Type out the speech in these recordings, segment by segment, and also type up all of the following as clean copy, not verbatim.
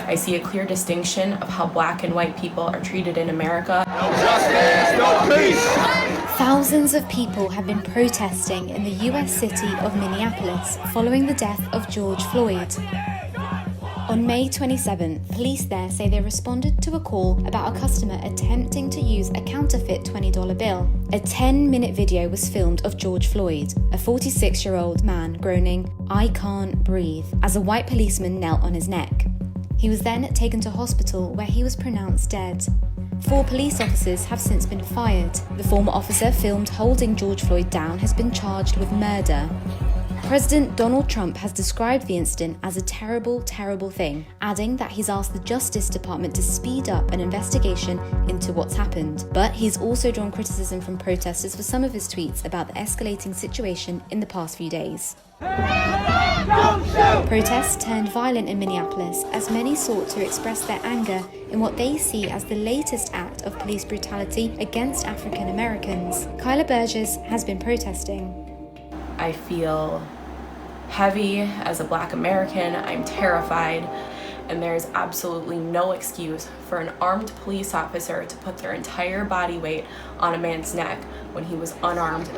I see a clear distinction of how black and white people are treated in America. No justice, no peace. Thousands of people have been protesting in the US city of Minneapolis following the death of George Floyd. On May 27th, police there say they responded to a call about a customer attempting to use a counterfeit $20 bill. A 10-minute video was filmed of George Floyd, a 46-year-old man groaning, "I can't breathe," as a white policeman knelt on his neck. He was then taken to hospital where he was pronounced dead. 4 police officers have since been fired. The former officer filmed holding George Floyd down has been charged with murder. President Donald Trump has described the incident as a terrible, terrible thing, adding that he's asked the Justice Department to speed up an investigation into what's happened. But he's also drawn criticism from protesters for some of his tweets about the escalating situation in the past few days. Protests turned violent in Minneapolis as many sought to express their anger in what they see as the latest act of police brutality against African Americans. Kyla Burgess has been protesting. I feel heavy as a black American. I'm terrified, and there's absolutely no excuse for an armed police officer to put their entire body weight on a man's neck when he was unarmed.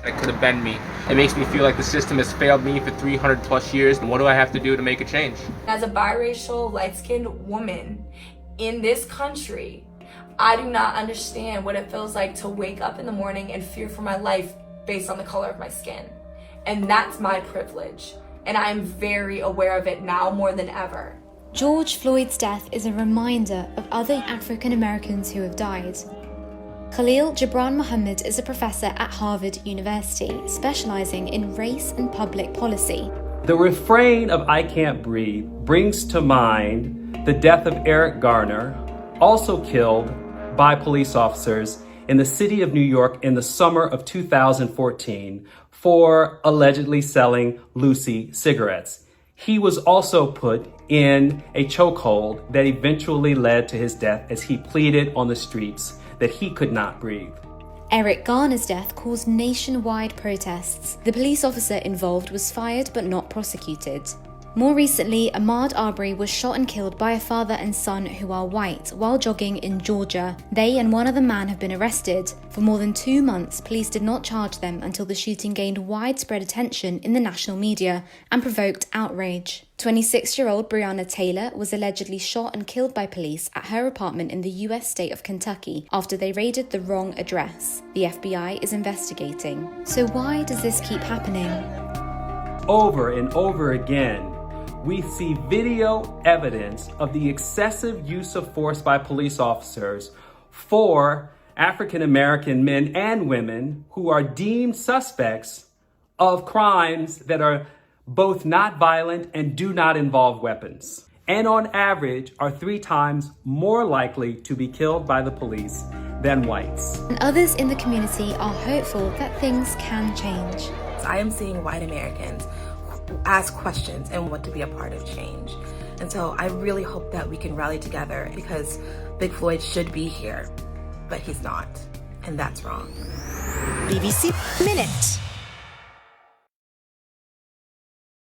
It could have been me. It makes me feel like the system has failed me for 300 plus years, and what do I have to do to make a change? As a biracial, light-skinned woman in this country, I do not understand what it feels like to wake up in the morning and fear for my life based on the color of my skin. And that's my privilege. And I'm very aware of it now more than ever. George Floyd's death is a reminder of other African Americans who have died. Khalil Gibran Muhammad is a professor at Harvard University, specializing in race and public policy. The refrain of "I can't breathe" brings to mind the death of Eric Garner, also killed by police officers in the city of New York in the summer of 2014 for allegedly selling Lucy cigarettes. He was also put in a chokehold that eventually led to his death as he pleaded on the streets that he could not breathe. Eric Garner's death caused nationwide protests. The police officer involved was fired but not prosecuted. More recently, Ahmaud Arbery was shot and killed by a father and son who are white while jogging in Georgia. They and one other man have been arrested. For more than 2 months, police did not charge them until the shooting gained widespread attention in the national media and provoked outrage. 26-year-old Breonna Taylor was allegedly shot and killed by police at her apartment in the US state of Kentucky after they raided the wrong address. The FBI is investigating. So why does this keep happening? Over and over again, we see video evidence of the excessive use of force by police officers for African American men and women who are deemed suspects of crimes that are both not violent and do not involve weapons, and on average are 3 times more likely to be killed by the police than whites. And others in the community are hopeful that things can change. I am seeing white Americans ask questions and want to be a part of change. And so I really hope that we can rally together, because Big Floyd should be here, but he's not. And that's wrong. BBC Minute.